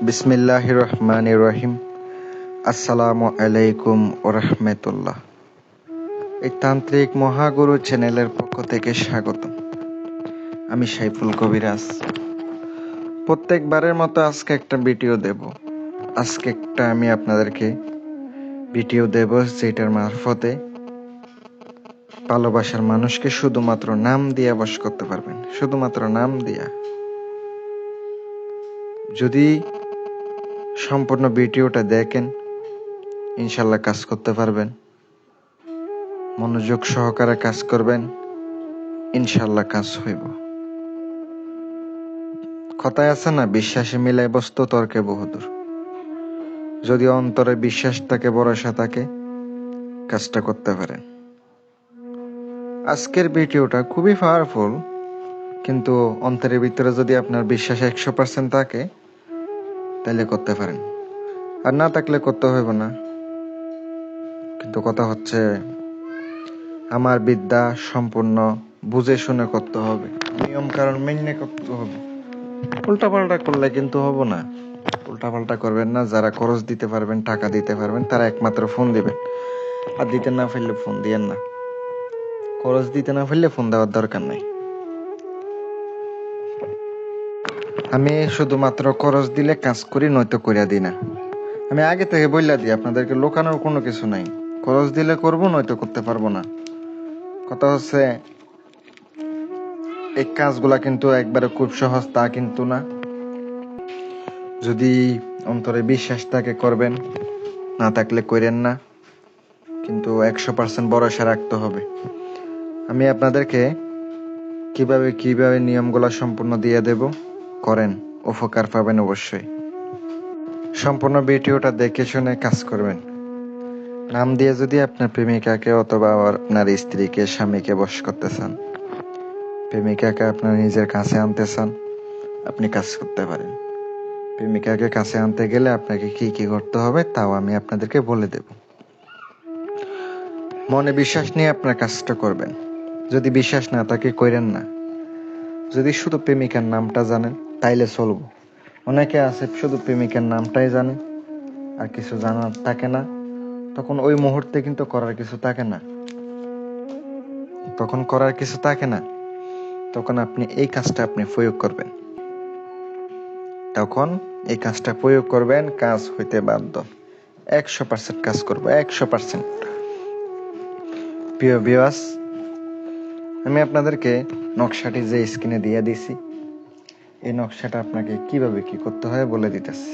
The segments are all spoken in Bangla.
বিসমিল্লাহির রহমানির রহিম। আসসালামু আলাইকুম ওয়া রাহমাতুল্লাহ। এই তান্ত্রিক মহাগুরু চ্যানেলের পক্ষ থেকে স্বাগত। আমি সাইফুল কবিরাজ। প্রত্যেকবারের মতো আজকে একটা ভিডিও দেব। আজকে একটা আমি আপনাদেরকে ভিডিও দেব যেটার মারফতে ভালোবাসার মানুষকে শুধুমাত্র নাম দিয়ে বশ করতে পারবেন, শুধুমাত্র নাম দিয়া। যদি সম্পূর্ণ ভিডিওটা দেখেন ইনশাল্লাহ কাজ করতে পারবেন। মনোযোগ সহকারে কাজ করবেন, ইনশাল্লাহ কাজ হইব। কথায় আছে না, বিশ্বাসে মিলায় বস্তু তর্কে বহুদূর। যদি অন্তরে বিশ্বাস থাকে, ভরসা থাকে, কাজটা করতে পারেন। আজকের ভিডিওটা খুবই পাওয়ারফুল, কিন্তু অন্তরের ভিতরে যদি আপনার বিশ্বাস 100% থাকে তাহলে করতে পারেন, আর না থাকলে করতে হইব না। কিন্তু কথা হচ্ছে আমার বিদ্যা সম্পূর্ণ বুঝে শুনে করতে হবে, নিয়ম কারণ মেনে করতে হবে। উল্টাপাল্টা করলে কিন্তু হবো না। উল্টাপাল্টা করবেন না। যারা খরচ দিতে পারবেন, টাকা দিতে পারবেন, তারা একমাত্র ফোন দিবেন। আর দিতে না পারলে ফোন দিয়েন না। খরচ দিতে না পারলে ফোন দেওয়ার দরকার নাই। আমি শুধুমাত্র খরচ দিলে কাজ করি, নয়তো করিয়া দিই না। আমি আগে থেকে বইলা দিই, আপনাদেরকে লোকানোর কোনো কিছু নাই। খরচ দিলে করবো, নয়তো করতে পারবো না। কথা হচ্ছে এই কাজগুলা কিন্তু একবারে খুব সহজ তা কিন্তু না। যদি অন্তরে বিশ্বাস থাকে করবেন, না থাকলে করেন না। কিন্তু 100% ভরসা রাখতে হবে। আমি আপনাদেরকে কিভাবে নিয়মগুলো সম্পূর্ণ দিয়ে দেব, করেন, উপকার পাবেন অবশ্যই। সম্পূর্ণ ভিডিওটা দেখে শুনে কাজ করবেন। নাম দিয়ে যদি আপনার প্রেমিকাকে অথবা আপনার স্ত্রীকে, স্বামীকে বশ করতে চান, প্রেমিকাকে আপনার নিজের কাছে আনতে চান, আপনি কাজ করতে পারেন। প্রেমিকাকে কাছে আনতে গেলে আপনাকে কি কি করতে হবে তাও আমি আপনাদেরকে বলে দেব। মনে বিশ্বাস নিয়ে আপনার কাজটা করবেন। যদি বিশ্বাস না থাকে কইরেন না। যদি শুধু প্রেমিকার নামটা জানেন তাইলে চলবো। অনেকে আছে শুধু প্রেমিকার নামটাই জানে, আর কিছু জানার থাকে না। তখন ওই মুহূর্তে কিন্তু করার কিছু থাকে না। তখন আপনি এই কাজটা প্রয়োগ করবেন। কাজ হইতে বাধ্য। 100% কাজ করবো, 100%। প্রিয় ভিউয়ার্স, আমি আপনাদেরকে নকশাটি যে স্ক্রিনে দিয়ে দিছি, এই নকশাটা আপনাকে কিভাবে কি করতে হয় বলে দিতেছি।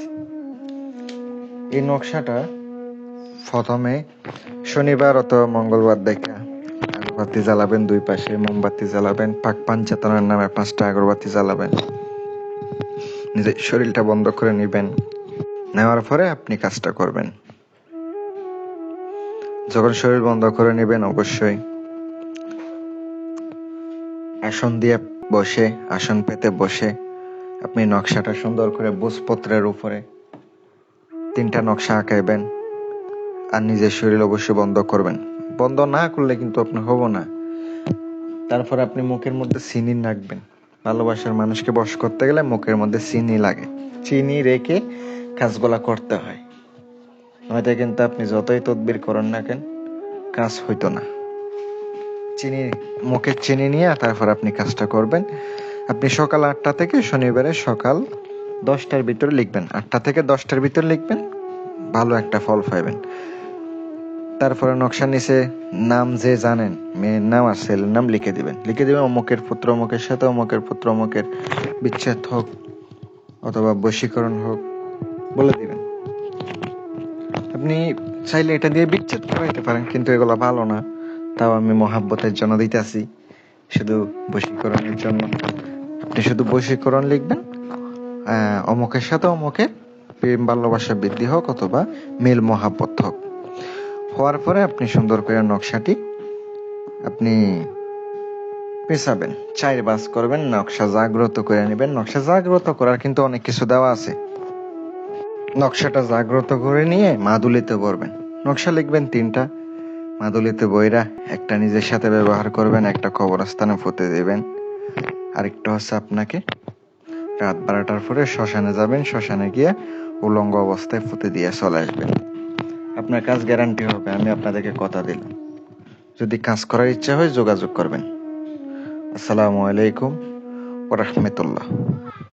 এই নকশাটা প্রথমে শনিবার অথবা মঙ্গলবার দেখে আগরবাতি জ্বালাবেন, 2 পাশে মোমবাতি জ্বালাবেন, পাক পাঞ্চেতনের নামে 5টা আগরবাতি জ্বালাবেন। নিজের শরীরটা বন্ধ করে নেবেন। নেওয়ার পরে আপনি কাজটা করবেন। যখন শরীর বন্ধ করে নেবেন, অবশ্যই আসন পেতে বসে আপনি নকশাটা সুন্দর করে ভোজপত্রের উপরে 3টা নকশা আঁকাইবেন। আর নিজের শরীর অবশ্যই বন্ধ করবেন। বন্ধ না করলে কিন্তু আপনি হবো না। তারপর আপনি মুখের মধ্যে চিনি রাখবেন। ভালোবাসার মানুষকে বশ করতে গেলে মুখের মধ্যে চিনি লাগে। চিনি রেখে কাজগুলা করতে হয়, নয়তো কিন্তু আপনি যতই তদবির করেন না কেন কাজ হইতো না। মুখে চিনি নিয়ে তারপর আপনি কাজটা করবেন। আপনি সকাল 8টা থেকে শনিবারে সকাল 10টার ভিতরে লিখবেন। 8টা থেকে 10টার ভিতরে লিখবেন, ভালো একটা ফল পাইবেন। তারপরে নকশার নিচে নাম যে জানেন, মেয়ের নাম আর ছেলের নাম লিখে দিবেন। অমুকের পুত্র অমুকের সাথে অমুকের পুত্র অমুকের বিচ্ছেদ হোক অথবা বশীকরণ হোক বলে দিবেন। আপনি চাইলে এটা দিয়ে বিচ্ছেদ করাইতে পারেন, কিন্তু এগুলো ভালো না। তাও আমি মহাব্বতের জন্য দিতেছি, শুধু বশীকরণের জন্য। আপনি শুধু বশীকরণ লিখবেন, অমুকের সাথে অমুকের প্রেম ভালোবাসা বৃদ্ধি হোক অথবা মিল মহাব্বত হোক। হওয়ার পরে আপনি সুন্দর করে নকশাটি আপনি পেঁচাবেন, 4 ভাঁজ করবেন, নকশা জাগ্রত করে নেবেন। নকশা জাগ্রত করার কিন্তু অনেক কিছু দেওয়া আছে। নকশাটা জাগ্রত করে নিয়ে মাদুলিতে ভরবেন। নকশা লিখবেন 3টা, মাদুলিতে বইরা একটা নিজের সাথে ব্যবহার করবেন, একটা কবরস্থানে পুঁতে দেবেন, আরেকটা হচ্ছে আপনাকে রাত 12টার পরে শ্মশানে যাবেন, শ্মশানে গিয়ে উলঙ্গ অবস্থায় পুঁতে দিয়ে চলে আসবেন। আপনার কাজ গ্যারান্টি হবে, আমি আপনাদেরকে কথা দিলাম। যদি কাজ করার ইচ্ছা হয় যোগাযোগ করবেন। আসসালামু আলাইকুম ওয়া রাহমাতুল্লাহ।